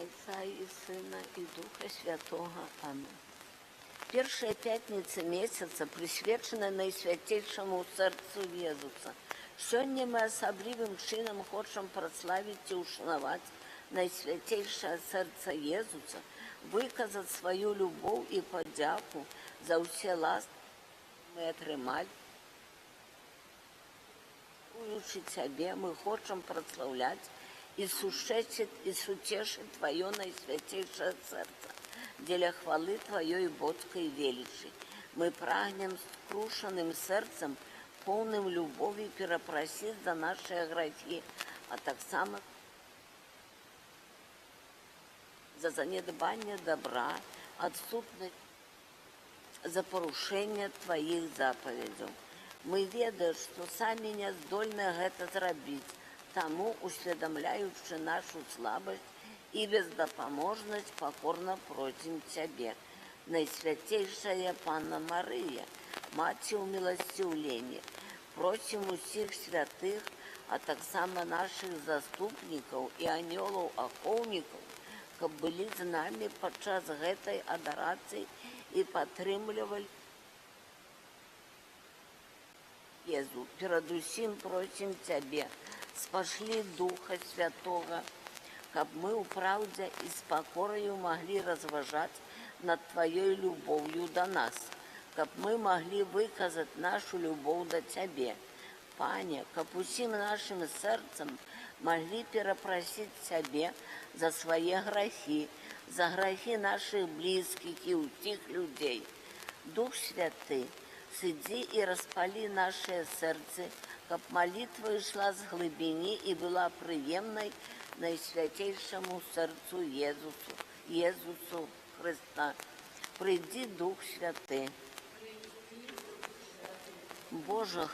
Отца и Сына и Духа Святого. Аминь. Першая пятница месяца присвячена Найсвятейшему Серцу Езуса. Сёння мы особливым чином хочем прославить и ушановать Найсвятейшее Серце Езуса, выказать свою любовь и подяку за все ласки, мы отрымали. Дякуючи Тебе, мы хочем прославлять и сутешить Твое Найсвятейшее Сердце, для хвалы Твоей Божской величи. Мы прагнем скрушенным сердцем, полным любови, перепросить за наши грехи, а так само за занедбание добра, отсутность, за порушение Твоих заповедей. Мы ведаем, что сами не здольны это зробить, тому усведомляючи нашу слабость и бездопоможность, покорно просим Тебе. Найсвятейшая Панна Мария, Мать умилостивления, просим усіх святых, а так само наших заступников и ангелов-оховников, каб были с нами подчас этой адорации и подтримливали Езу. Передусім просим Тебе, спошли Духа Святого, каб мы у правде и с покорою могли разважать над Твоей любовью до нас, каб мы могли выказать нашу любовь до Тебе. Пане, каб усім нашим сердцем могли перепросить Тебе за свои грехи, за грехи наших близких и усіх людей. Дух Святый, сиди и распали наше сердце, каб молитва шла с глубины и была приемной Найсвятейшему Сердцу Езусу Христа. Приди, Дух Святый. Боже,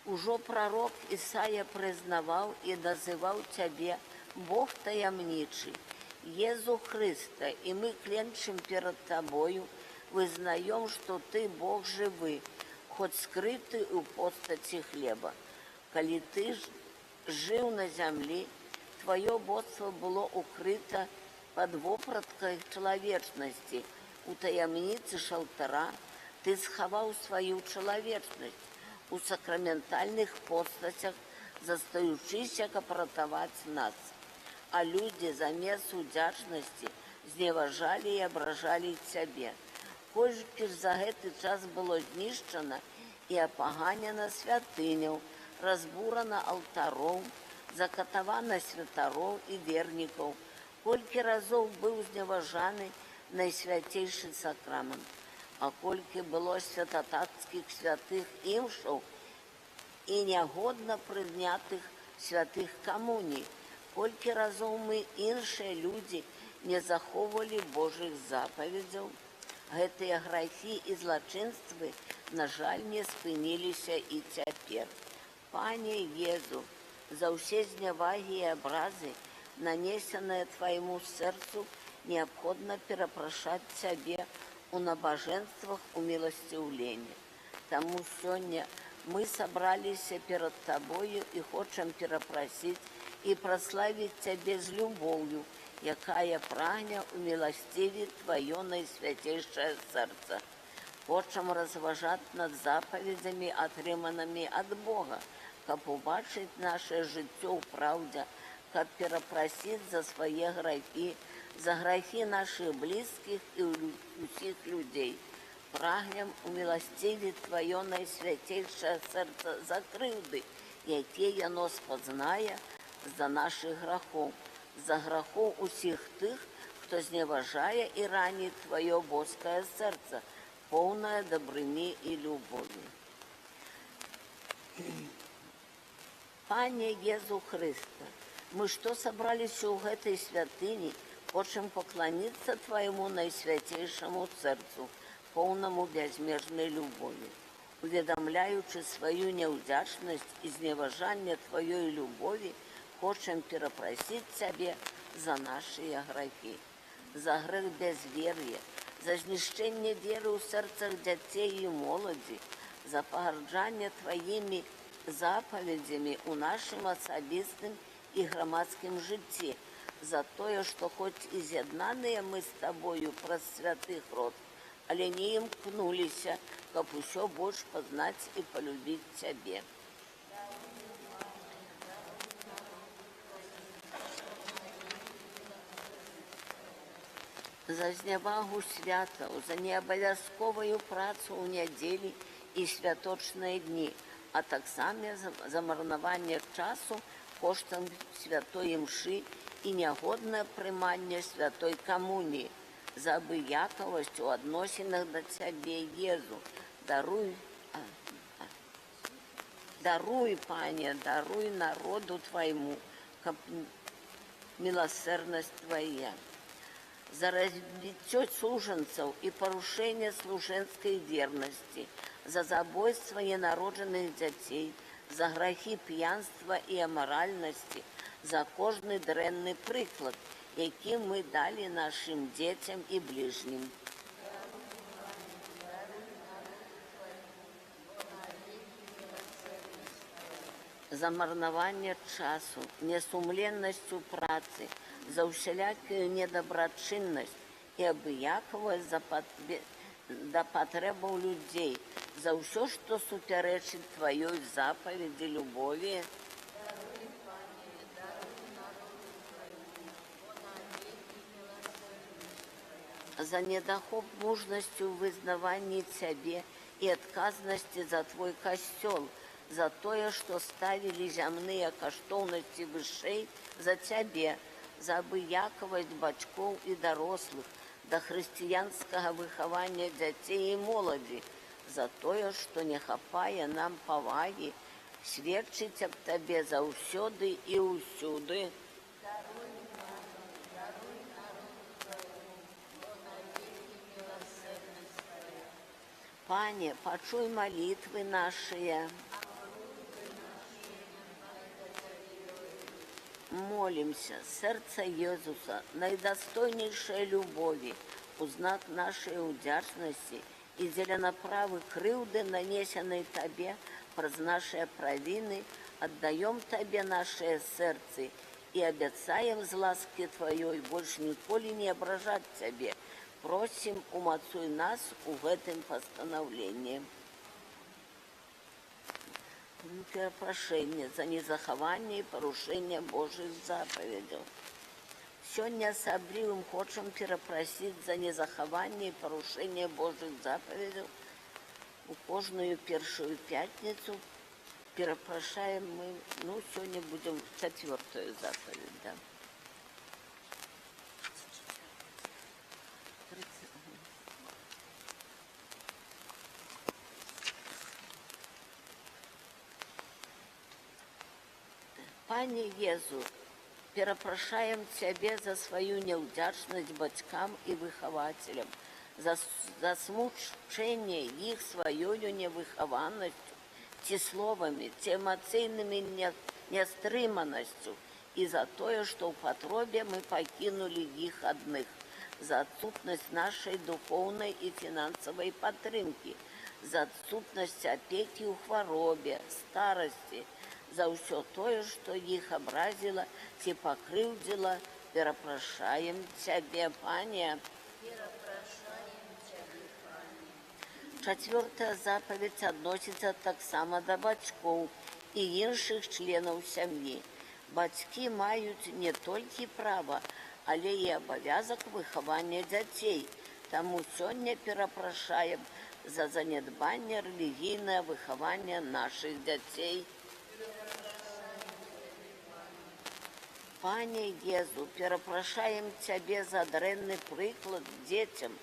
уже пророк Исаия признавал и называл Тебе Бог таямничий, Езу Христа, и мы кленчим перед Тобою, вызнаем, что Ты Бог живый, хоть скрытый у постати хлеба. Коли Ты жил на земле, Твое Богство было укрыто под вопроткой человечности. У таямницы шалтара Ты сховал свою человечность, у сакраментальных постатях застаючися капратовать нас. А люди замест удячности зневажали и ображали Тебе. Кольки ж за этот час было знищено и опоганено святыню, разбурано алтаров, закатовано святаров и верников, кольки разов был зневажаний Найсвятейший сакрамент, а кольки было святотатских святых имшов и негодно принятых святых коммуний, кольки разов мы, іншие люди, не заховали Божьих заповедей. Гэтыя грехи и злочинства, на жаль, не спыніліся и теперь. Пане Езу, за все зневаги и образы, нанесенные Твоему сердцу, необходимо перепрошать Тебе у набоженствах умилостивления. Тому сегодня мы собрались перед Тобою и хотим перепросить и прославить Тебе с любовью, якая прагне умилостивить Твое Найсвятейшее Сердце. Хочем разважать над заповедями, отриманными от Бога, каб убачить наше життя в правде, каб перепросить за свои грехи, за грехи наших близких и усіх людей. Прагнем умилостивить Твое Найсвятейшее Сердце за кривди, які оно спознає за наших грехов, за грехов усіх тих, кто зневажає и ранит Твое Божское сердце, полное добрыни и любови. Пане Езу Христа, мы что собрались в этой святыне, хочем поклониться Твоему Найсвятейшему Сердцу, полному безмежной любови, уведомляючи свою неудячность и зневажание Твоей любови, хочем перепросить Тебе за наши грехи, за грех безверия, за знищення веры у сердцах детей и молоді, за погарджання Твоими заповедями у нашем особистом и громадском житті, за тое, што хоць і з'яднаныя мы з табою праз святых род, але не імкнуліся, каб усё больш пазнаць і палюбіць цябе. За знявагу святаў, за неабавязковую працу ў нядзелі і святочныя дні, а таксама за марнаванне часу коштам святой імшы і нягоднае прыманне святой камуніі, за абыякавасць у адносінах да цябе, Езу. Даруй, Пане, даруй народу твайму, каб міласэрнасць твая. За разбіццё сужанцаў і парушэнне служэнскай вернасці, за забойства ненароджаных дзяцей, за грахі п'янства і амаральнасці, за кожны дрэнны прыклад, які мы далі нашым дзецям і бліжнім. За марнаванне часу, несумленнасцю працы, за ўсялякую недабрачыннасць і абыякавасць да патрэбаў людзей, за ўсё, што супярэчыць тваёй запаведзі любові. За недахоп мужнасці ў вызнаванні цябе і адказнасці за твой касцёл, за тое, што ставілі зямныя каштоўнасці вышэй за цябе, за абыякавасць бацькоў і дарослых, да хрысціянскага выхавання дзяцей і моладзі, за тое, што не хапае нам павагі, сведчыць аб табе заўсёды і ўсюды. Пане, пачуй малітвы нашыя. Молимся, сердце Иисуса, наидостойнейшей любови, у знак нашей удячности и зеленоправы крылды, нанесенной Тебе, праз наши провины, отдаем Тебе наше сердце и обещаем з ласки Твоей больше николи не ображать Тебе. Просим, умацуй нас в этом постановлении. Перапрашэнне за незахаванне і парушэнне Божых запаведзяў. Сёння асаблівым хочам перапрасіць за незахаванне і парушэнне Божых запаведзяў. У кожную першую пятніцу перапрашаем мы, сёння будзем чацвёртую запаведь, да. Пане Езу, перапрашаем Цябе за сваю няўдзячнасць бацькам і выхавацелям, за засмучэнне іх сваёю невыхаванасцю, ці словамі, ці эмацыйнымі нястрыманасцю, і за тое, што ў патробе мы пакінулі іх адных, за адсутнасць нашай духоўнай і фінансавай падтрымкі, за адсутнасць апекі ў хваробе, старасці, за ўсё тое, што іх абразіла ці пакрыўдзіла, перапрашаем Цябе, Пане. Чацвёртая запаведь адносіцца таксама да бацькоў і іншых членаў сям'і. Бацькі маюць не толькі права, але і абавязак выхавання дзяцей. Таму сёння перапрашаем за занядбанне рэлігійнае выхавання нашых дзяцей. Пане Езу, перапрашаем Цябе за дрэнны прыклад дзецям.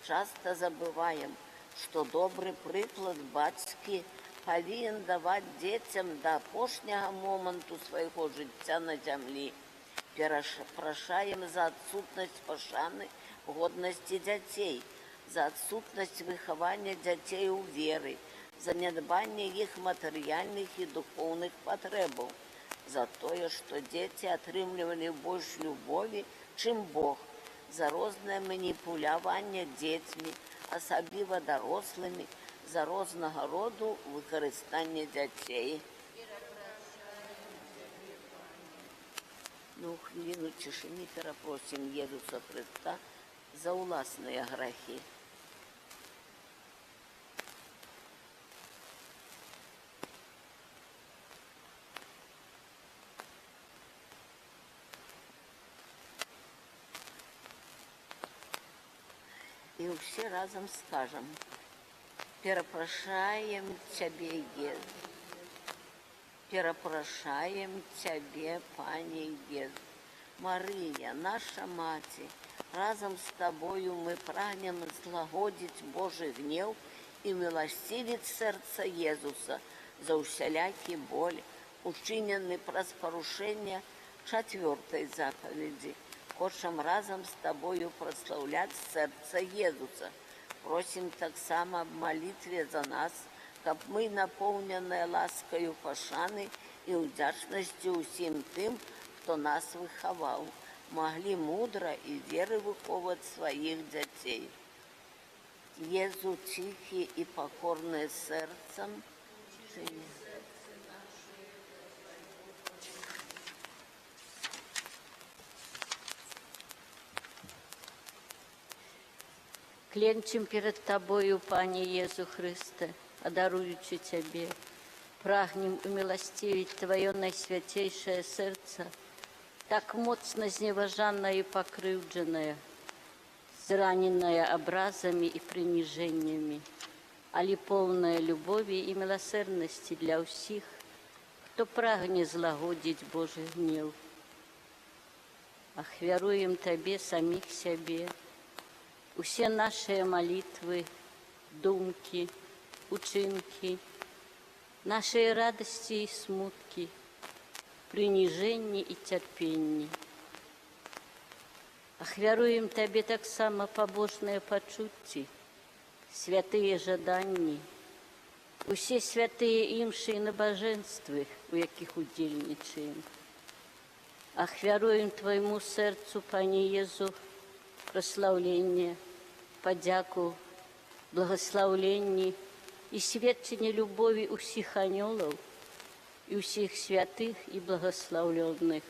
Часта забываем, што добры прыклад бацькі павінен даваць дзецям да апошняга моманту свайго жыцця на зямлі. Перапрашаем за адсутнасць пашаны годнасці дзяцей, за адсутнасць выхавання дзяцей у веры, за нядбанне іх матэрыяльных і духоўных патрэбаў, за тое, што дзеці атрымлівалі больш любові, чым Бог, за рознае маніпуляванне дзецьмі, асабліва дарослымі, за рознага роду выкарыстанне дзяцей. Ну, хвіліну цішыні перапросім Езуса Христа за ўласныя грахі. І ўсе разам скажам: перапрашаем Цябе, Езу. Перапрашаем Цябе, Пане Езу. Марыя, наша Маці, разам з Табою мы прагнем злагодзіць Божы гнеў і міласцівіць сэрца Езуса за ўсялякі боль, учынены праз парушэнне 4-й запаведзі. Хочам разам з Табою праслаўляць сэрца Езуса. Просім таксама аб малітве за нас, каб мы, напоўненыя ласкаю пашаны і ўдзячнасцю ўсім тым, хто нас выхаваў, маглі мудра і веры выхоўваць сваіх дзяцей. Езу ціхі і пакорны сэрцам, Кленчим перед Тобою, Пане Езу Христе, одаруючи Тебе, прагнем умилостивить Твое найсвятейшее сердце, так моцно зневажанное и покрывдженное, зраненное образами и принижениями, али полное любови и милосердности для всех, кто прагне злагодить Божий гнев. Ахвяруем Тебе самих себе, усе наши молитвы, думки, учинки, наши радости и смутки, принижения и терпения. Ахвяруем Тебе так само побожные почутти, святые жадания, усе святые іншие набоженства, у яких удельничаем. Ахвяруем Твоему сердцу, Пане Езу, прославление, подяку, благословление и сведчение любови у всех анёлов и у всех святых и благословленных.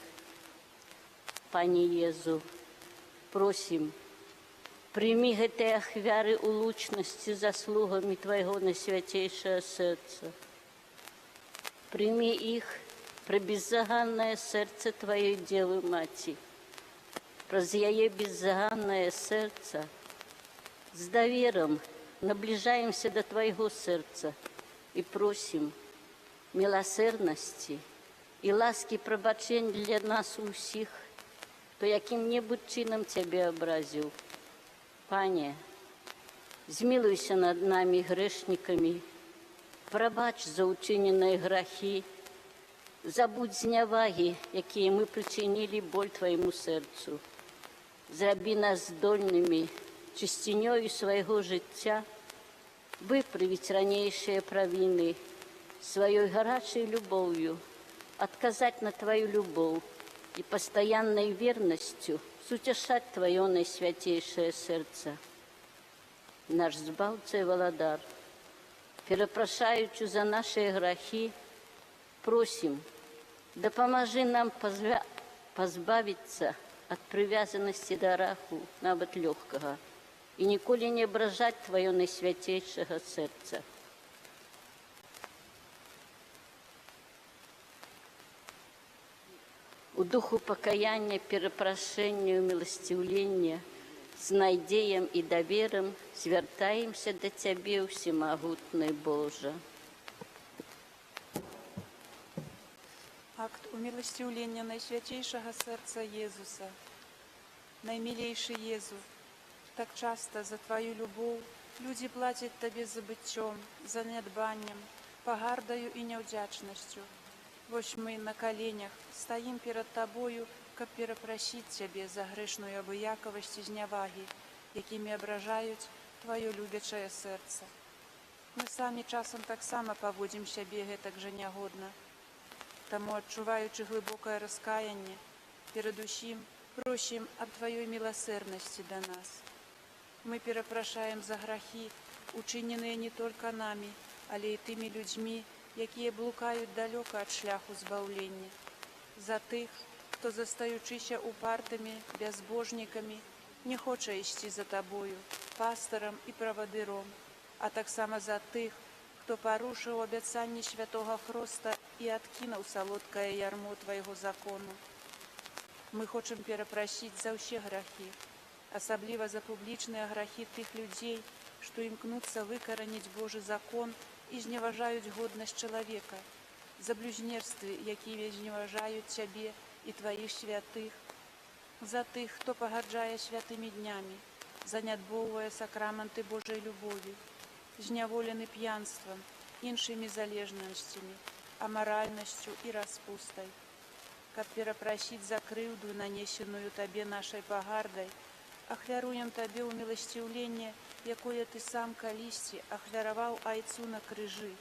Пане Езу, просим, прими эти ахвяры улучности заслугами Твоего наисвятейшего сердца. Прими их про беззаганное сердце Твоей Девы Мати, праз яе беззаганное сердце, с довером наближаемся до Твоего сердца и просим милосердности и ласки пробачень для нас у всех, кто яким-небудь чином Тебе образил. Пане, змилуйся над нами, грешниками, пробач за учиненные грехи, забудь зняваги, якія мы причинили боль Твоему сердцу. Зраби нас здольними чистинёю своего життя, выправить ранейшие провины, своей горячей любовью, отказать на Твою любовь и постоянной верностью сутешать Твое наисвятейшее сердце. Наш Збавца и Володар, перепрошаючи за наши грехи, просим, да поможи нам позбавиться от привязанности до раху, нават легкого, и николи не ображать Твое наисвятейшего сердца. У духу покаяния, перепрошения, милостивления, с надеем и доверием звертаемся до Тебе, всемогутный Боже. Акт умилостивления Наисвятейшего Сердца Иисуса. Наимилейший Езу, так часто за Твою любовь люди платят Тебе забыттем, занедбанием, погардою и неудячностью. Вось мы на коленях стоим перед Тобою, как перепросить Тебе за грешную обыяковость и зняваги, якими ображают Твое любящее сердце. Мы сами часом так само поводим себе гэтак же нягодно. Тому, адчуваючи глибоке розкаяння, передусім просим об Твоей милосердности до нас. Мы перепрошаем за грехи, учиненные не только нами, але и теми людьми, якія блукают далеко от шляху збавления, за тых, хто, застаючися упартими безбожниками, не хоче йти за тобою, пастором і праводиром, а так само за тих, хто порушив обіцяння святого Христа і откинув солодкое ярмо Твоєго закону. Ми хочемо перепросити за всі грехи, особливо за публічні грехи тих людей, що імкнуться викоренити Божий закон і зневажають годність чоловіка, за блюзнірстві, які зневажають Тебе і Твоїх святих, за тих, хто погарджає святими днями, занядбовує сакраменти Божої любові, зневолений п'янством, іншими залежностями, аморальністю і розпустою. Как перепросить за кривду, нанесенную Тебе нашей погардой, ахвяруем Тебе умилостивление, якое Ты сам колисти ахвяровал Айцу на крижи,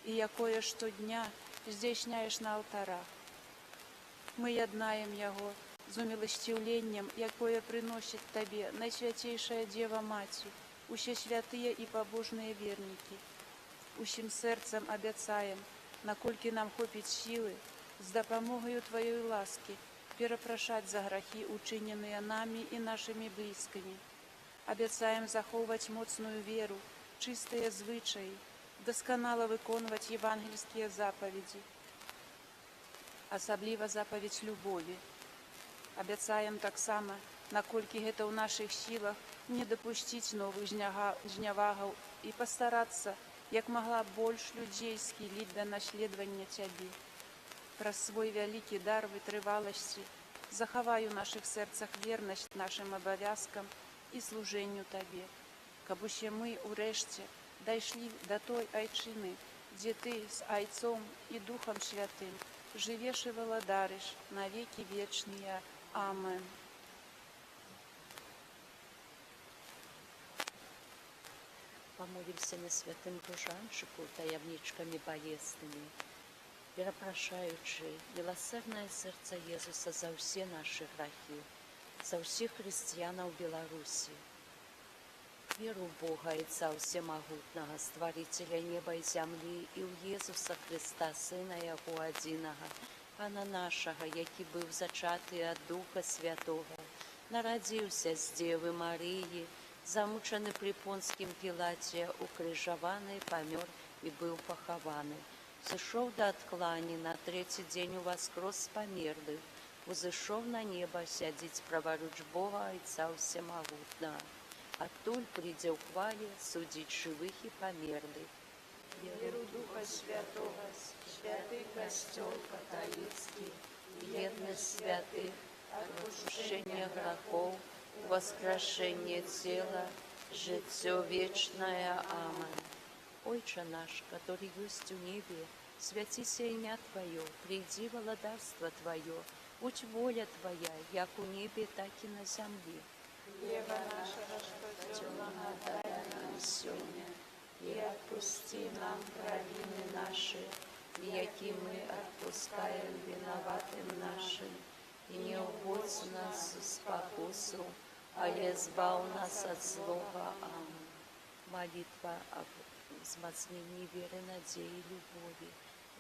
и якое штодня здійсняєш на алтарах. Ми яднаем Його з умилостивлением, якое приносит Тебе Найсвятейшая Дева Маті, усі святые и побожные верники. Усім серцем обяцаем, накольки нам хопить силы, з допомогою Твоєї ласки перепрошать за грехи, учинені нами і нашими близькими. Обіцяємо заховувати моцную віру, чистые звичаї, досконало виконувати євангельські заповіді, особливо заповідь любові. Обіцяємо так само, накольки гэта ў наших силах, не допустить новых знявагаў і постаратися, як могла больш людей схилить до наследования Тебе. Праз свой вялікі дар витривалості захавай у наших серцах верность нашим обов'язкам і служенню Табе, каб усе мы, урэшце, дайшлі до той айчыны, дзе Ты з Айцом і Духом Святым живеш і валадарыш на веки вечныя. Амен. Помолимся на святым Божанчику таємничками болезненными, перепрошаючи милосердное серце Єзуса за всі наші грехи, за всіх християнов Беларуси. Веру в Бога Отца Всемогутного, Створителя неба и земли, и в Єзуса Христа, Сина Його Одиного, Пана нашого, який був зачатий від Духа Святого, народився з Деви Марії, замучений при Понскім Пілаті, укрижований, помер і був похований. Зійшов до отклані, на третій день воскрес з померлих, узійшов на небо, сядить праворуч Бога Отця Всемогутного. Оттуль прийде в хвалі судить живих і померлих. Віру Духа Святого, святий Костел католицький, Єдність святих, отпущення грехов, воскрешення тіла, життя вічне. Амен. Отче наш, который есть у небе, святися имя Твое, приди владарство Твое, будь воля Твоя, як у небе, так и на земле. Хлеба нашего, что темного, дай нам сегодня, и отпусти нам провины наши, яки мы отпускаем виноватым нашим, и не уводь нас в спокусу, але избав нас от злого. Амин. Молитва об взмацнении веры, надеи и любови.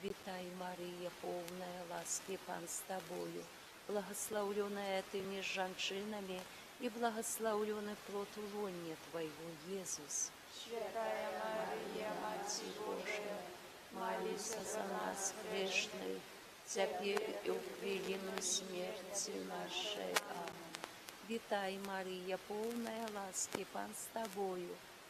Витай, Мария, полная ласки, Пан с Тобою, благословленная Ты меж женщинами, и благословленный плод лоне Твоего, Иисус. Святая Мария, Мать Божия, Молись за нас грешных, теперь и в хвилину смерти нашей. Амин. Витай, Мария, полная ласки, Пан с Тобою,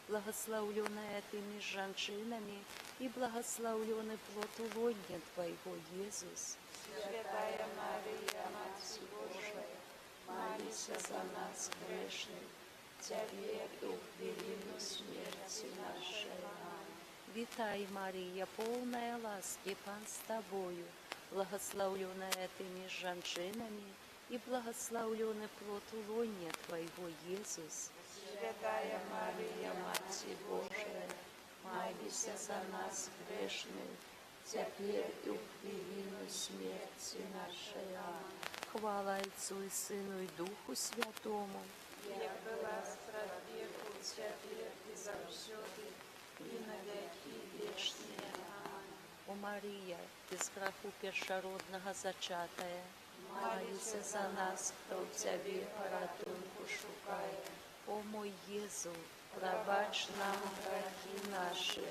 благословленная Ты меж женщинами, и благословленный плод лоне Твоего, Иисус. Святая Мария, Мать Божия, Молись за нас грешных, теперь и в хвилину смерти нашей. Амин. Витай, Мария, полная ласки, Пан с Тобою, благословленная Ты меж женщинами, и благословленный плод лоне Твоего, Иисус. Святая Мария, Мать Божия, молись за нас грешных, теперь и в хвилину смерти нашей. Амин. Хвала Отцу и Сыну и Духу Святому, як була страд веку, теперь и завсёды, и на веки вечные. Амин. О Мария, без греху першородного зачатая, Молися за нас, хто в Тебе порятунку шукає. О мой Єзу, пробач нам грехи наші,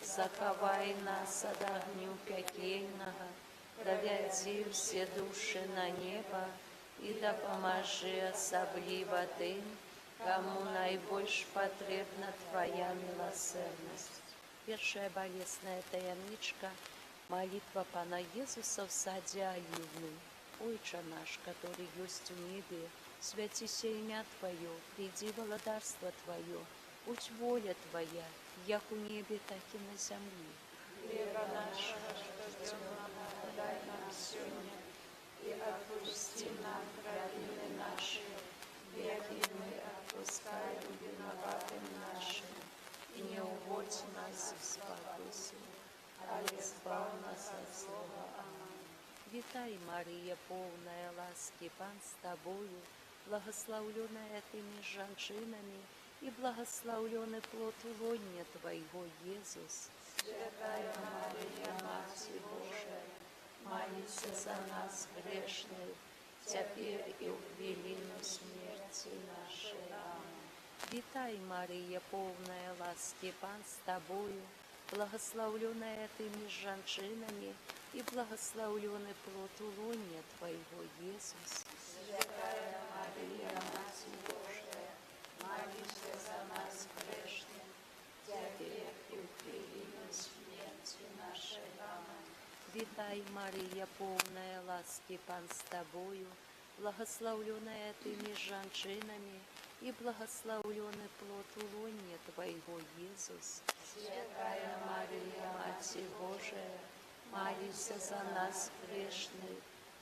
заховай нас от огню пекельного, доведи всі душі на небо і допоможи особливо тим, кому найбільш потрібна Твоя милосердність. Перша болесная таємничка – молитва Пана Иисуса в саде Оливный. Отче наш, который есть в небе, святися имя Твое, приди володарство Твое, будь воля Твоя, як у небе, так и на земле. Хлеба нашего, что нам, дай нам сегодня, и отпусти нам провины наши, яки мы отпускаем виноватым нашим, и не уводь нас в спокусу, а избав нас от злого. Аминь. Витай, Мария, полная ласки, Пан с Тобою, благословленная Ты меж женщинами, и благословленный плод лония Твоего, Иисус. Святая Мария, Матерь Божия, молись за нас грешных, теперь и в велину смерти нашей. Аминь. Витай, Мария, полная ласки, Пан с Тобою, благословленная Ты меж женщинами, и благословленный плод лония Твоего, Иисус. Святая Мария, Матерь Божия, молись за нас грешных, теперь и в велину смерти нашей. Аминь. Витай, Мария, полная ласки, Пан с Тобою, благословленная Ты меж женщинами, и благословленный плод лония Твоего, Иисус. Святая Мария, Матерь Божия, молись за нас грешных,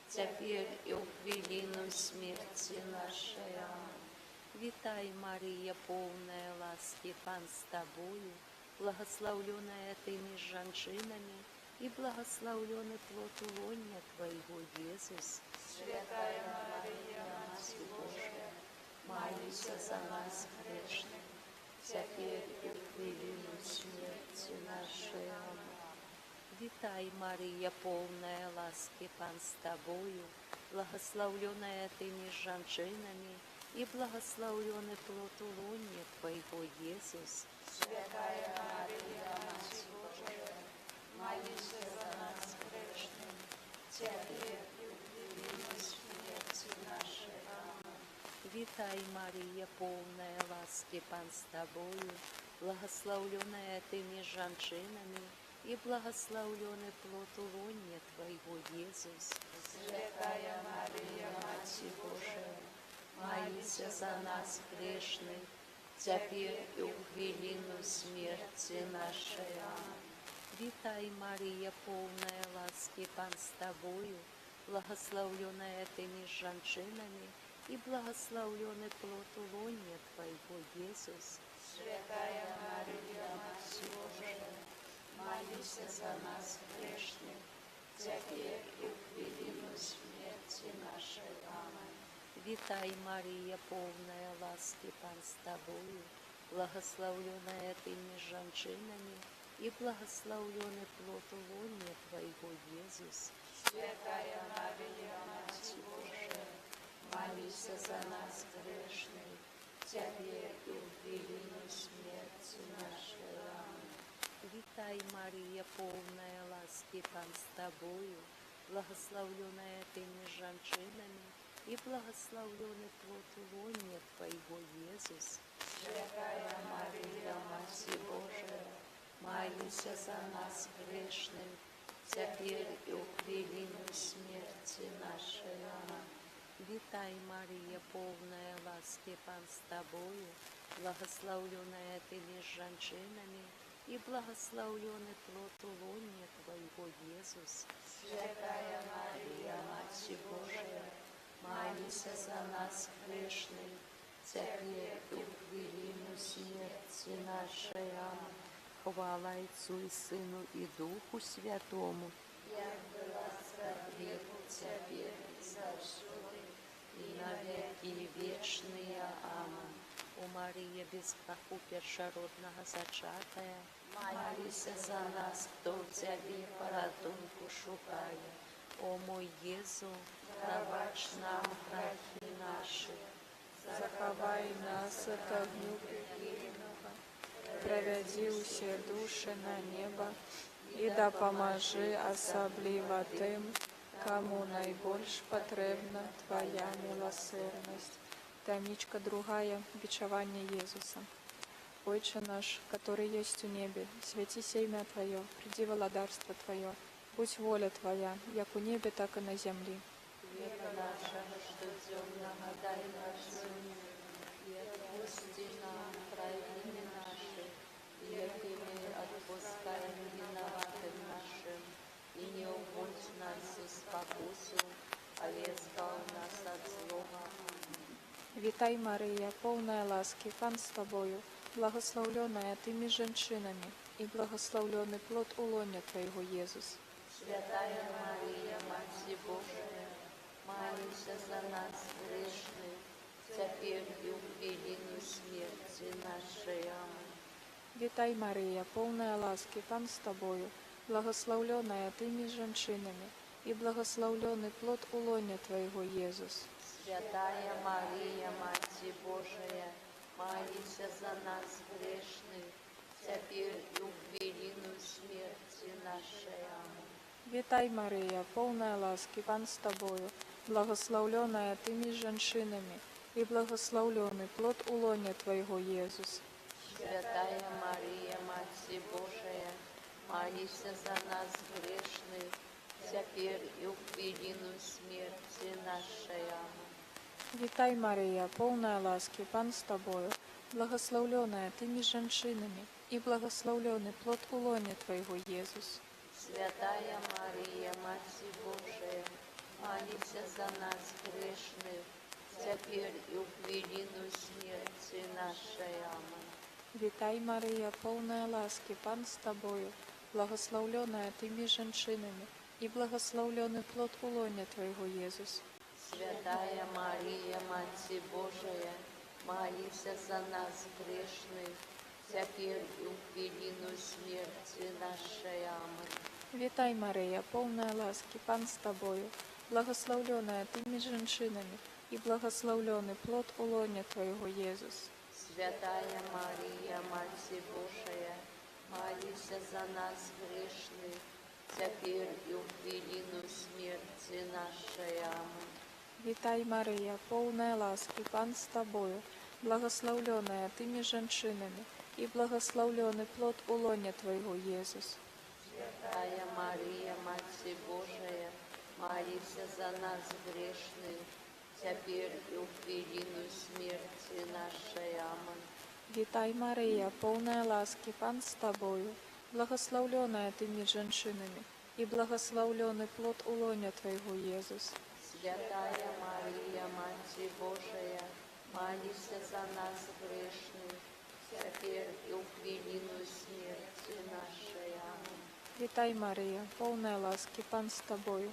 теперь и в велину смерти нашей. Аминь. Витай, Мария, полная ласки, Пан с Тобою, благословленная Ты меж женщинами, и благословленный плод лония Твоего, Иисус. Святая Мария, Матерь Божия, молись за нас грешных, теперь и в велину смерти нашей. Аминь. Витай, Мария, полная ласки, Пан с Тобою, благословленная Ты меж женщинами, и благословленный плод лония Твоего, Иисус. Святая Мария, Матерь Божия, молись за нас грешных, теперь и в велину смерти нашей. Аминь. Витай, Мария, полная ласки, Пан с Тобою, благословленная Ты меж женщинами, и благословленный плод лония Твоего, Иисус. Святая Мария, Матерь Божия, молись за нас грешных, теперь и в велину смерти нашей. Аминь. Витай, Мария, полная ласки, Пан с Тобою, благословленная Ты меж женщинами, и благословленный плод лония Твоего, Иисус. Святая Мария, Матерь Божия, молись за нас грешных, теперь и в велину смерти нашей. Аминь. Витай, Мария, полная ласки, Пан с Тобою, благословленная Ты меж женщинами, и благословленный плод лония Твоего, Иисус. Святая Мария, Матерь Божия, молись за нас грешных, теперь и в велину смерти нашей. Аминь. Витай, Мария, полная ласки, Пан с Тобою, благословленная Ты меж женщинами, и благословленный плод лония Твоего, Иисус. Святая Мария, Матерь Божия, молись за нас грешных, теперь и в велину смерти нашей. Аминь. Витай, Мария, полная ласки, Пан с Тобою, благословленная Ты меж женщинами, и благословленный плод лония Твоего, Иисус. Святая Мария, Матерь Божия, молись за нас грешных, теперь и в велину смерти нашей. Аминь. Хвала Отцу и Сыну и Духу Святому. Як была веку, теперь и завсюду, и на веки вечные. Аминь. О Мария, без греху першородного зачатая, Молись за нас, кто в Тебе порятунку шукає. О мой Єзу, пробач нам грехи наші, Захавай нас от огню пекельного, провяди усе души на небо и допоможи особливо тим, кому найбольш потребна Твоя милосердность. Таємничка другая. Бичевание Иисуса. Отче наш, который есть у небе, святися имя Твое, приди владарство Твое, будь воля Твоя, як у небе, так и на земле. хлеба нашего штодзённого дай нам сегодня, и отпусти нам провины наши, яки мы отпускаем виноватым нашим, и не уводь нас в спокусу, а избав нас от злого. Витай, Мария, полная ласки, Пан с Тобою, благословленная Ты между женщинами, и благословленный плод улоня Твоего, Иисус. Святая Мария, Матерь Божия, молися за нас грешных, теперь и в годину смерти нашей. Аминь. Витай, Мария, полная ласки, Пан с Тобою, благословленная Ты между женщинами, и благословленный плод улоня Твоего, Иисус. Святая Мария, Матерь Божия, молися за нас грешных, теперь и в годину смерти нашей. Аминь. Витай, Мария, полная ласки, Пан с Тобою, благословленная Ты между женщинами, и благословленный плод улоня Твоего, Иисус. Святая Мария, Матерь Божия, молися за нас грешных, теперь и в годину смерти нашей. Аминь. Витай, Мария, полная ласки, Пан с Тобою, благословленная Ты между женщинами, и благословленный плод улоня Твоего, Иисус. Святая Мария, Матерь Божия, молися за нас грешных, теперь и в годину смерти нашей. Аминь. Витай, Мария, полная ласки, Пан с Тобою, благословленная Ты между женщинами, и благословленный плод улоня Твоего, Иисус. Святая Мария, Матерь Божия, молися за нас грешных, теперь и в годину смерти нашей. Аминь. Витай, Мария, полная ласки, Пан с Тобою, благословленная Ты между женщинами, и благословленный плод улоня Твоего, Иисус. Святая Мария, Матерь Божия, молися за нас грешных, теперь и в годину смерти нашей. Аминь. Витай, Мария, полная ласки, Пан с Тобою, благословленная Ты между женщинами, и благословленный плод улоня Твоего, Иисус. Святая Мария, Матерь Божия, молися за нас грешных, теперь и в годину смерти нашей. Аминь. Витай, Мария, полная ласки, Пан с Тобою, благословленная Ты между женщинами, и благословленный плод улоня Твоего, Иисус. Святая Мария, Матерь Божия, молися за нас грешных, теперь и в годину смерти нашей. Аминь. Витай, Мария, полная ласки, Пан с Тобою,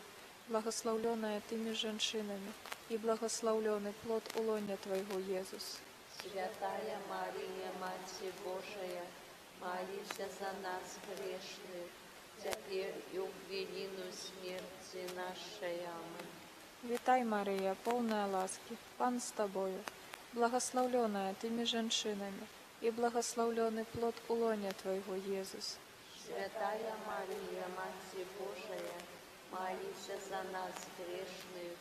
благословленная Ты между женщинами, и благословленный плод улоня Твоего, Иисус. Святая Мария, Матерь Божия, молися за нас грешных, теперь и в годину смерти нашей. Аминь. Витай, Мария, полная ласки, Пан с Тобою, благословленная Ты между женщинами, и благословленный плод улоня Твоего, Иисус. Святая Мария, Матерь Божия, молися за нас грешных,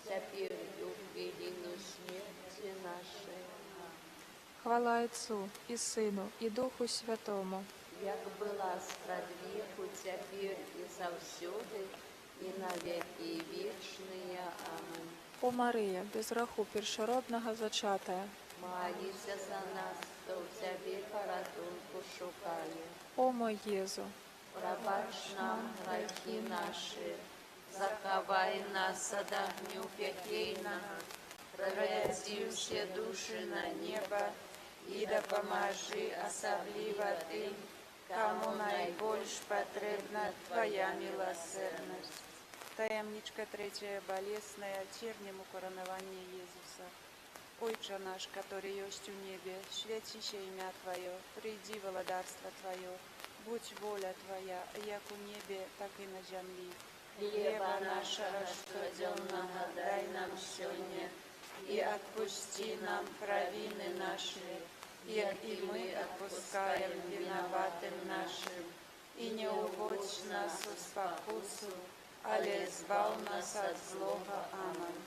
теперь и в годину смерти нашей. Хвала Отцу и Сыну и Духу Святому, Як была сподвеку, теперь и завсюди, и на веки вечные. Аминь. О Мария, без граху першородного зачатая, Молися за нас, хто в Тебе порятунку шукає. о мой Єзу, Пробач нам грехи наши, заховай нас от огню пекельного, проведи все души на небо, и допоможи особливо тим, кому найбільш потрібна Твоя милосердність. Таємничка третья, болесная, тернем укоронования Иисуса. Отче наш, который есть у небе, святися имя Твое, приди владарство Твое, будь воля Твоя, як у небе, так и на земле. Хлеба нашего штоденного дай нам сегодня, и отпусти нам провины наши, и мы отпускаем виноватым нашим. И не уводь нас в спокусу, але избав нас от злого. Аминь.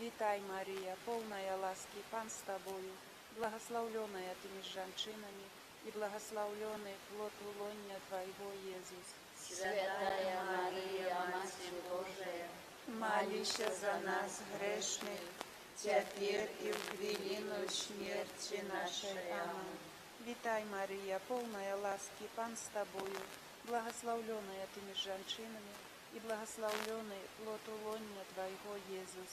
Вітай, Марія, повная ласки, Пан с тобою, благословленная ты между женщинами, и благословленный плод лоня Твоего, Иисус. Святая Мария, Матерь Божия, Молися за нас грешных, теперь и в хвилину смерти нашей. Аминь. Вітай, Марія, повная ласки, Пан с тобою, благословленная ты между женщинами, и благословленный плод лоня Твоего, Иисус.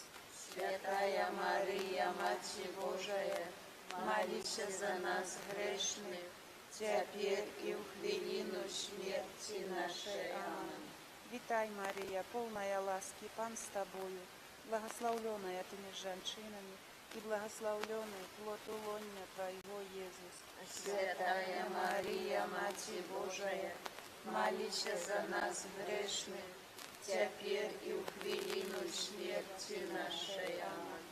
Святая Мария, Матерь Божия, Молися за нас грешных, теперь и в хвилину смерти нашей. Аминь. Вітай, Марія, повная ласки, Пан с тобою, благословленная ты между женщинами, и благословленный плод лоня Твоего, Иисус. Святая Мария, Матерь Божия, молися за нас грешных, теперь и в хвилину смерти нашей. Аминь.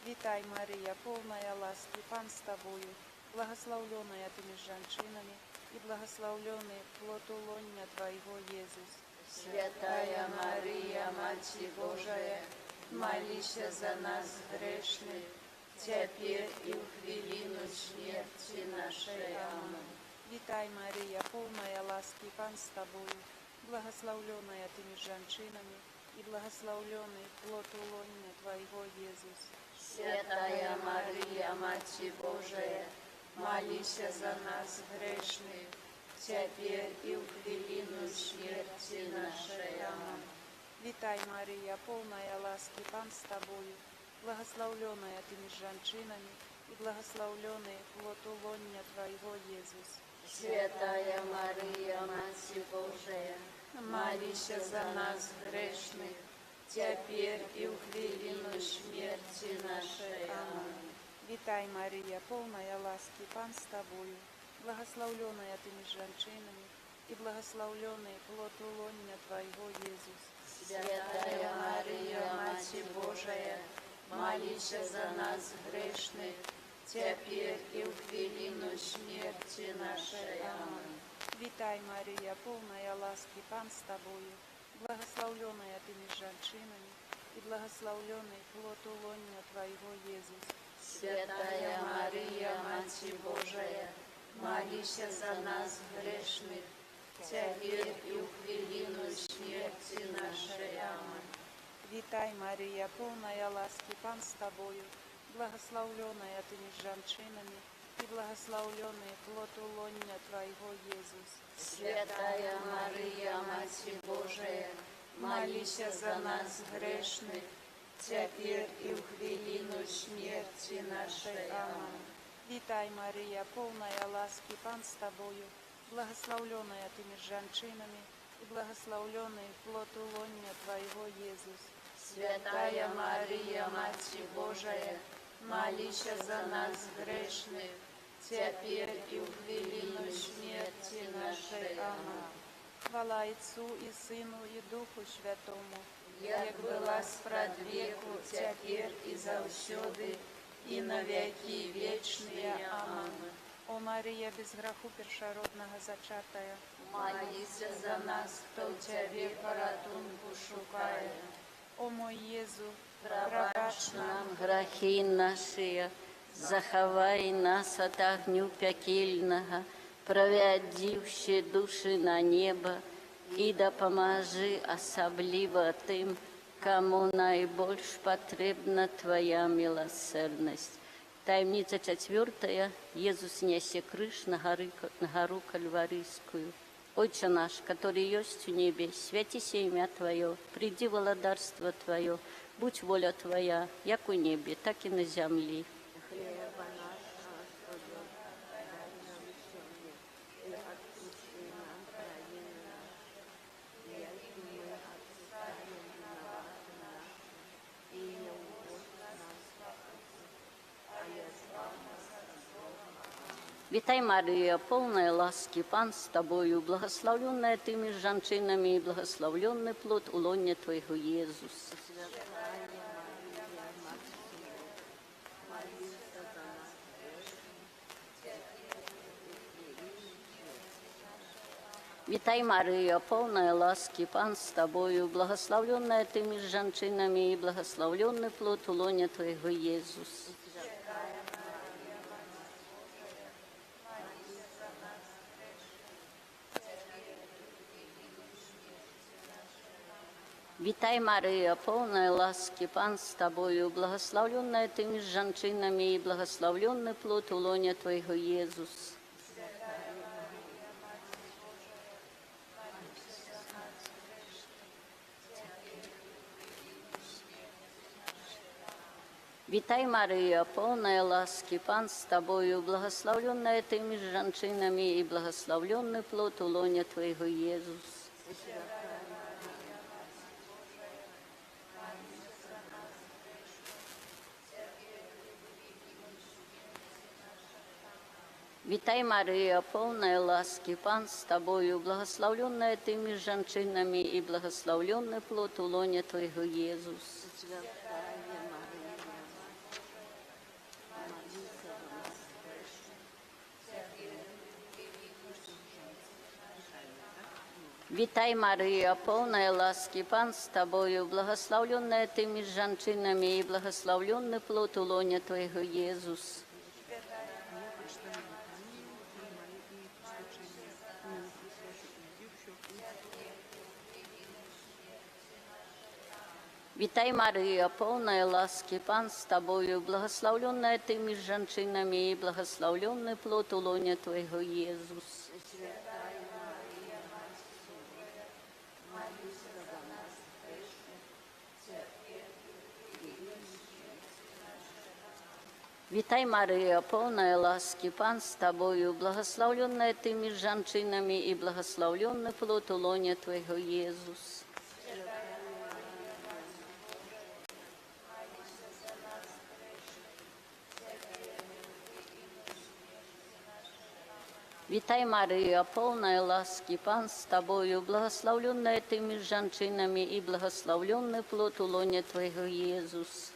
Вітай, Марія, повная ласки, Пан с тобою, благословленная ты между женщинами, и благословленный плод лоня Твоего, Иисус. Святая Мария, Матерь Божия, молися за нас грешных, теперь и в хвилину смерти нашей. Аминь. Вітай, Марія, повная ласки, Пан с тобою, благословленная ты между женщинами, и благословленный плод лоня Твоего, Иисус. Святая Мария, Матерь Божия, молися за нас грешных, теперь и в хвилину смерти нашей. Аминь. Вітай, Марія, повная ласки, Пан с тобою, благословленная ты между женщинами, и благословленный плод лоня Твоего, Иисус. Святая Мария, Матерь Божия, молися за нас грешных, теперь и в хвилину смерти нашей. Аминь. Вітай, Марія, повная ласки, Пан с тобою, благословленная ты между женщинами, и благословленный плод лоня Твоего, Иисус. Святая Мария, Матерь Божия, молися за нас грешных, теперь и в хвилину смерти нашей. Аминь. Вітай, Марія, повная ласки, Пан с тобою, благословленная ты между женщинами, и благословленный плод лоня Твоего, Иисус. Святая Мария, Матерь Божия, молися за нас грешных, теперь и в хвилину смерти нашей. Аминь. Вітай, Марія, повная ласки, Пан с тобою, благословленная ты между женщинами, и благословленный плод лоня Твоего, Иисус. Святая Мария, Матерь Божия, молися за нас грешных, теперь и в хвилину смерти нашей. Аминь. Вітай, Марія, повная ласки, Пан с тобою, благословленная ты между женщинами, и благословленный плод лоня Твоего, Иисус. Святая Мария, Матерь Божия, молися за нас грешных, теперь и в хвилину смерти нашей. Аминь. Хвала Отцу и Сыну и Духу Святому, як была спред веку, теперь и завсёды, и на веки вечные. Аминь. О Мария, без греху першородного зачатая, молися за нас, кто в Тебе порятунку шукає. О мой Єзу, пробач нам грехи наши, заховай нас от огню пекельного, проведивши души на небо, и допоможи особливо тим, кому найбольш потребна Твоя милосердность. Таємниця 4. Иисус несе крыш на гору Кальварийскую. Отче наш, который есть в небе, святися имя Твое, приди владарство Твое, будь воля Твоя, як у небе, так и на земле. Вітай, Марія, повна ласки, Пан з тобою, благословленная ты меж женщинами, и благословленный плод улонья Твоего, Иисус. Вітай, Марія, повна ласки, Пан з тобою, благословленная ты меж женщинами, и благословленный плод улонья Твоего, Иисус. Вітай, Марія, повна ласки, Пан з тобою, благословленная ты меж женщинами, и благословленный плод улонья Твоего, Иисус. Вітай, Марія, повна ласки, Пан з тобою, благословленная ты меж женщинами, и благословленный плод улонья Твоего, Иисус. Вітай, Марія, повна ласки, Пан з тобою, благословленная ты меж женщинами, и благословленный плод улонья Твоего, Иисус. Вітай, Марія, повна ласки, Пан з тобою, благословленная ты меж женщинами, и благословленный плод улонья Твоего, Иисус. Вітай, Марія, повна ласки, Пан з тобою, благословленная ты меж женщинами, и благословленный плод улонья Твоего, Иисус. Вітай, Марія, повна ласки, Пан з тобою, благословленная ты меж женщинами, и благословленный плод улонья Твоего, Иисус. Вітай, Марія, повна ласки, Пан з тобою, благословленная ты меж женщинами, и благословленный плод улонья Твоего, Иисус.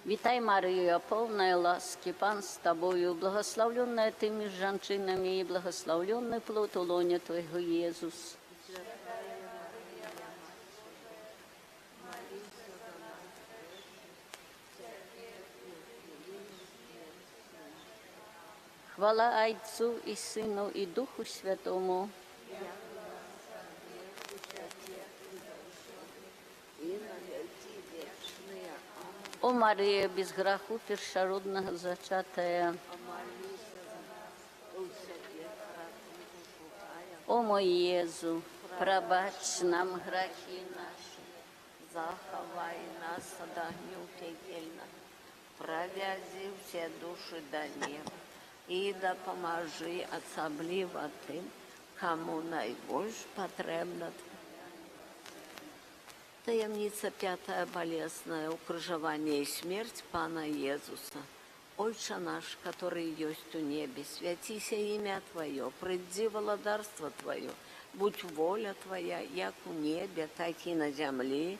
Вітай, Марія, повна ласки, Пан з тобою, благословленная ты меж женщинами, и благословленный плод улонья Твоего, Иисус. Хвала Отцу и Сыну и Духу Святому. О Мария, без греху першородного зачатая, о мой Єзу, пробач нам грехи наши, Заховай нас от огню пекельна, провязи все души до неба, и допоможи особливо тим, кому найбільш потрібно. Таємниця п'ята болесная, укрыжование и смерть Пана Иисуса. Отче наш, который есть у небе, святися имя Твое, приди владарство Твое, будь воля Твоя, як у небе, так и на земле.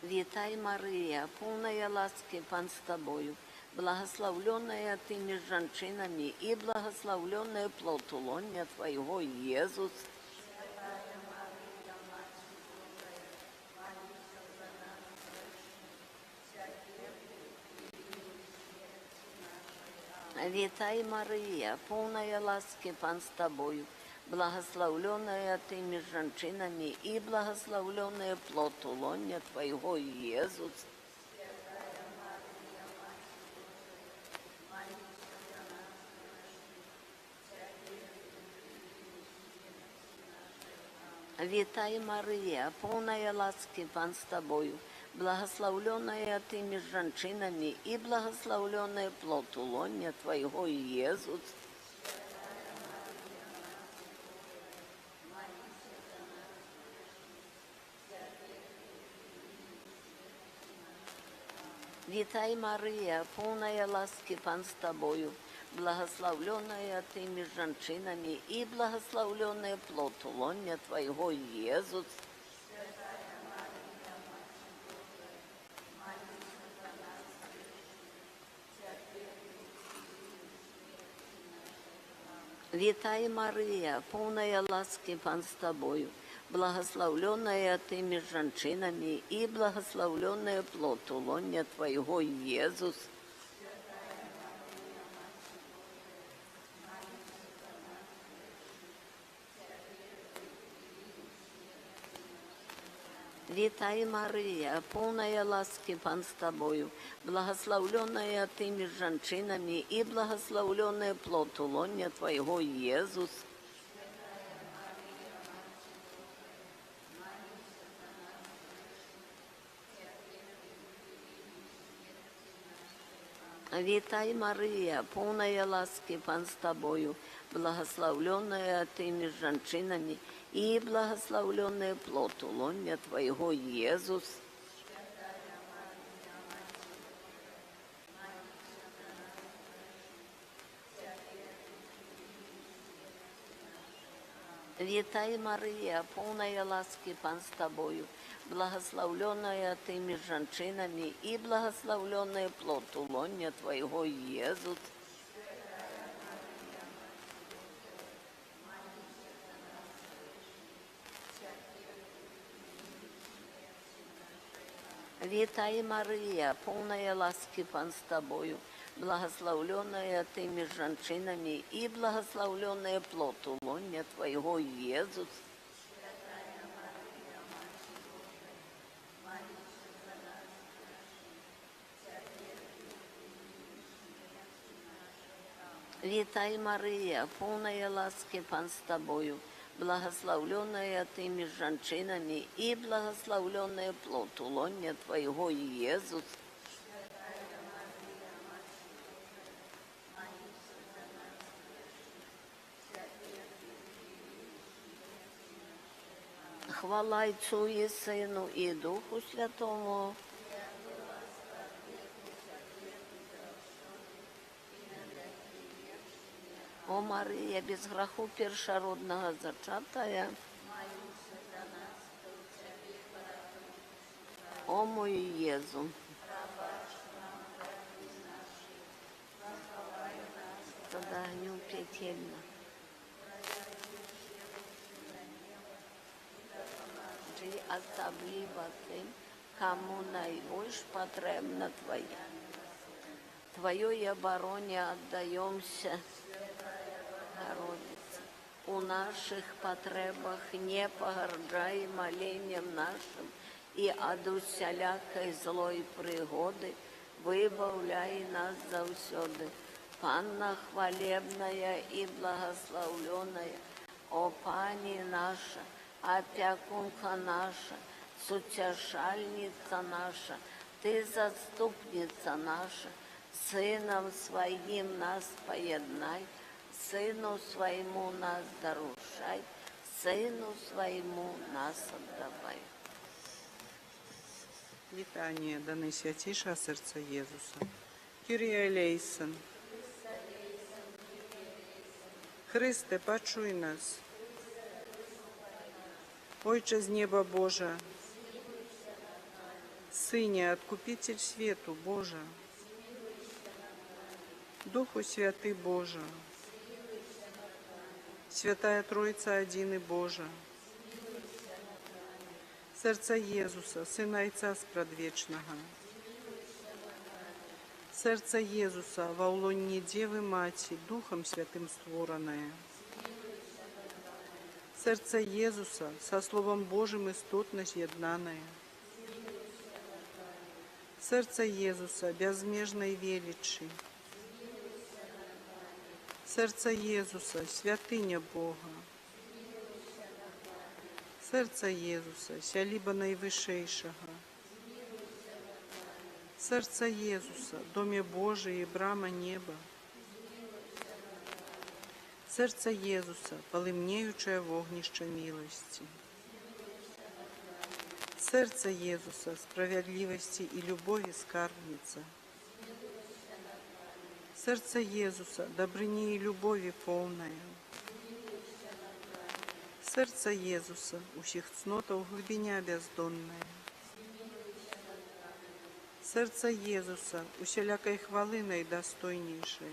Вітай, Мария, полная ласки, Пан с тобою, благословленная ты меж женщинами, и благословленный плод улонья Твоего, Иисус. Вітай, Мария, полная ласки, Пан с тобою, благословленная ты меж женщинами, и благословленный плод улонья Твоего, Иисус. Вітай, Марія, повна ласки, Пан з тобою, благословленная ты между женщинами, и благословленный плод лоня Твоего, Иисус. Вітай, Марія, повна ласки, Пан з тобою, благословленная ты между женщинами, и благословленный плод лоня Твоего, Иисус. Вітай, Марія, повна ласки, Пан з тобою, благословленная ты между женщинами, и благословленный плод лоня Твоего, Иисус. Вітай, Марія, повна ласки, Пан з тобою, благословленная ты между женщинами, и благословленный плод лоня Твоего, Иисус. Вітай, Марія, повна ласки, Пан з тобою, благословленная ты между женщинами, и благословленный плод лоня Твоего, Иисус. Вітай, Марія, повна ласки, Пан з тобою, благословленная ты между женщинами, и благословленный плод лоня Твоего, Иисус. Вітай, Марія, повна ласки, Пан з тобою, благословленная ты между женщинами, и благословленный плод лоня Твоего, Иисус. Вітай, Марія, повна ласки, Пан з тобою, благословленная ты между женщинами, и благословленный плод лоня Твоего, Иисус. Хвала Отцу и Сыну и Духу Святому. О Марія, без граху першородного зачатая, о мой Єзу, тогда огню петельно. Чи особливо тим, кому найбільш потрібна Твоя. Твоей обороне отдаемся, Богородица. У наших потребах не погорджай молением нашим, и от усялякой злой пригоды выбавляй нас завсёды. Панна хвалебная и благословленная, о Пани наша, опекунка наша, сутешальница наша, Ты заступница наша, Сыном Своим нас поеднай, Сыну Своему нас дарушай, Сыну Своему нас отдавай. Вітання до найсвятішого серця Єзуса. Kyrie eleison. Христе, почуй нас. Отче з неба Божа, Сыне, Откупитель свету Божа, Духу Святый Божа, Святая Троица один и Божа, серця Єзуса, Сина і Ця Спрадвечного, серце Єзуса, во улонні Девы Маті, Духом Святым створене, серце Єзуса, со Словом Божим істотно з'єднане, серце Єзуса, безмежної величі, серце Єзуса, святиня Бога, Серця Єзуса, сяліба найвишейшого. Серця Єзуса, домі Божий і брама неба. Серце Єзуса, полымнеючее вогнище милости. Серце Єзуса, справедливости и любови скарбница. Серце Єзуса, добрыни и любови полная. Серце Єзуса, усіх цнотов глубиня бездонная. Серце Єзуса, усялякой хвалы найдостойнейшее.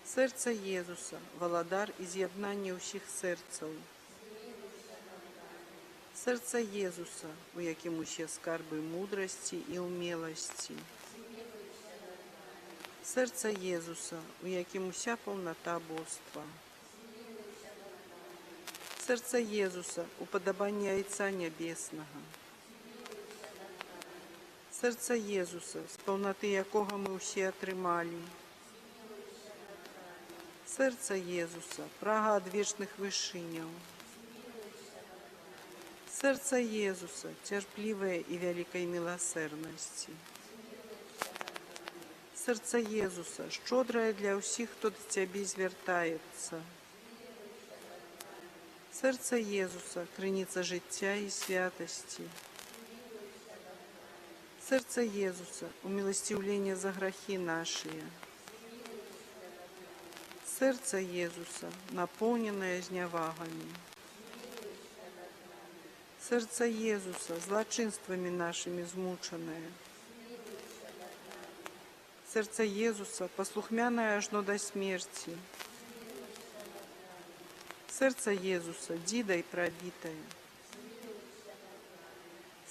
Серце Єзуса, володар і з'єднання усіх серців. Серце Єзуса, у яким усі скарби мудрості і умілості. Серце Єзуса, у яким уся повнота божства. Серце Єзуса, уподобання Отця Небесного. Серце Єзуса, з повноти якого ми усі отримали. Серце Єзуса, прага од вічних вишиняў. Серце Єзуса, терпливое и великой милосердности. Серце Єзуса, щодрое для усіх, хто до Тебе звертається. Серце Єзуса, криниця життя і святості. Серце Єзуса, умилостивление за грехи наши. Серце Єзуса, наповнене зневагами. Серце Єзуса, злочинствами нашими змучене. Серце Єзуса, послухмяне аж до смерти. Серце Єзуса, дідой пробитое.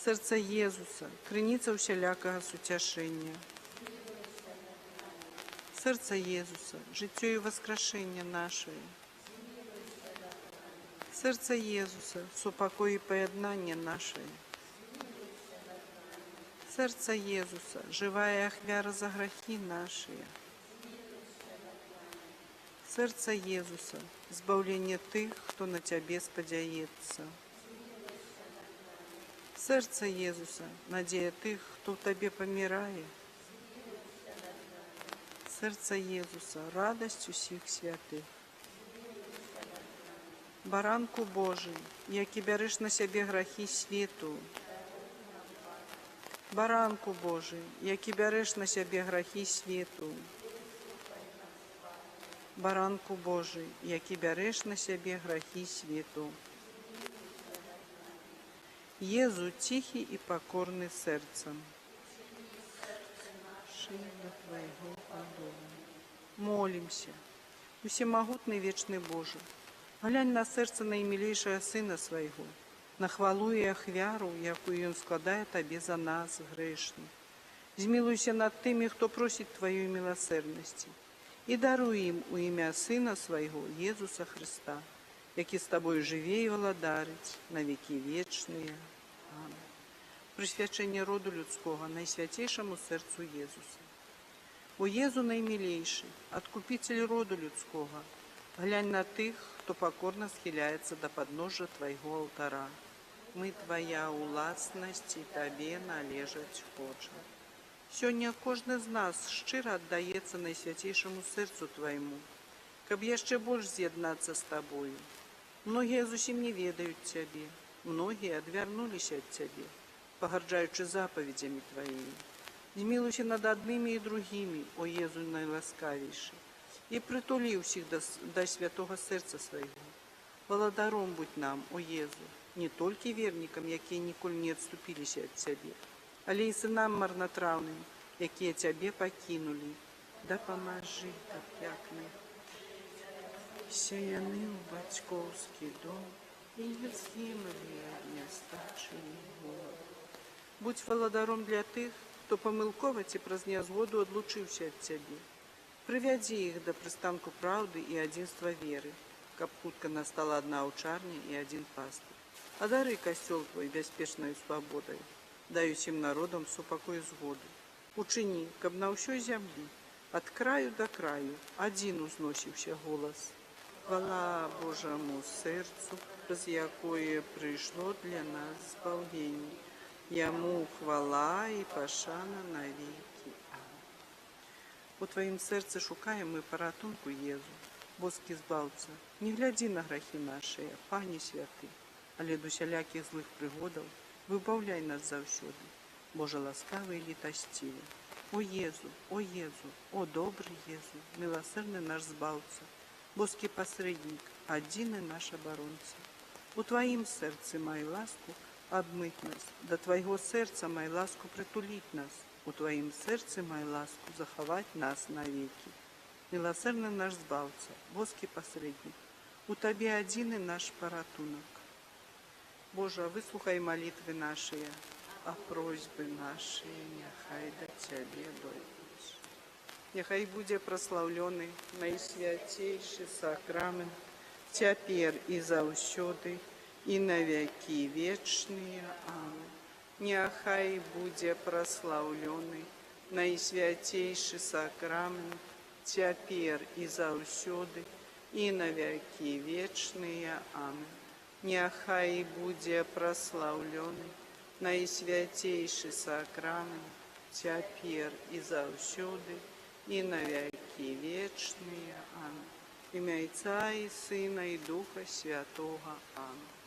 Серце Єзуса, криниця усялякого сутяшення. Серце Єзуса, життя і воскрешення наше. Серце Єзуса, супокой і поєднання наше. Серце Єзуса, живая ахвяра за грехи наші. Серце Єзуса, збавлення тих, хто на Тебе сподяється. Серце Єзуса, надія тих, хто в Тебе помирає. Серце Єзуса, радость усіх святих. Баранку Божий, який береш на себе грехи світу. Баранку Божий, який береш на себе грехи світу. Баранку Божий, який береш на себе грехи світу. Єзу тихий і покорний серцем. До Твоего подоба. Молимся. Усемогутный вечный Боже, глянь на серце наимилейшего Сына Своего, на хвалу и ахвяру, якую Он складає Тебе за нас, грешных. Змилуйся над тими, хто просить Твоей милосердности, и даруй им у ім'я Сына Своего, Єзуса Христа, який з Тобою живе і владарить на віки вічні. Амінь. Присвячення роду людського найсвятейшому серцю Єзуса. О Єзу наймилейший, откупитель роду людського, глянь на тих, хто покорно схиляється до подножия Твоего алтара. Мы Твоя уласність і Тобі належать хочемо. Сьогодні кожен з нас щиро віддається найсвятейшому серцю Твоєму, каб яще больш з'єднатися з Тобою. Многие зусім не ведають Тебе, многие відвернулися від Тебе, погарджаючи заповідями Твоїми. Змилуйся над одними і другими, о Єзу найласкавіший, і притулі усіх до святого серця Своего. Володаром будь нам, о Єзу, не тільки вірникам, які ніколи не відступилися від Тебе, але й синам марнотравним, які Тебе покинули. Да поможи, оп'якни. Сяяни в батьковський дом, і не згинули огня старший голод. Будь володаром для тих, хто помилково ці праздня згоду одлучився від Тебе. Привяди їх до пристанку правди і одинства віри, каб хутко настала одна учарня і один пастир. Одари костел Твой безпечною свободою, дай усім народам супокой згоду. Учини, каб на всій землі, від краю до краю, один узносився голос. Хвала Божому серцу, праз якое прыйшло для нас збаўленне. Яму хвала і пашана навекі. Амінь. У Твоім сердце шукаем мы паратунку, Езу, боскі збаўца. Не глядзі на грахі нашыя, Пане святы, але ад усялякіх злых прыгодаў выбаўляй нас заўсёды, Божа ласкавы і літасцівы. О Езу, о добры Езу, милосердный наш збаўца, боскі пасрэднік, адзіны наш абаронца. У Твоім сердце май ласку абмыць нас, да Твайго сердца май ласку притулить нас, у Твоім сердце май ласку захаваць нас навеки. Милосердный наш збаўца, боскі пасрэднік, у Табе адзіны наш паратунак. Божа, выслухай молитвы нашыя, а просьбы нашыя няхай да Цябе дойдуць. Няхай будзе праслаўлёны найсвяцейшы сакрамент, цяпер і заўсёды, і на вякі вечныя. Амінь. Няхай будзе праслаўлёны найсвяцейшы сакрамент, цяпер і заўсёды, і на вякі вечныя. Амінь. Няхай будзе праслаўлёны найсвяцейшы сакрамент, цяпер і заўсёды, і на вякі вечныя. Амінь. Імя Отца і Сына і Духа Святого. Амінь.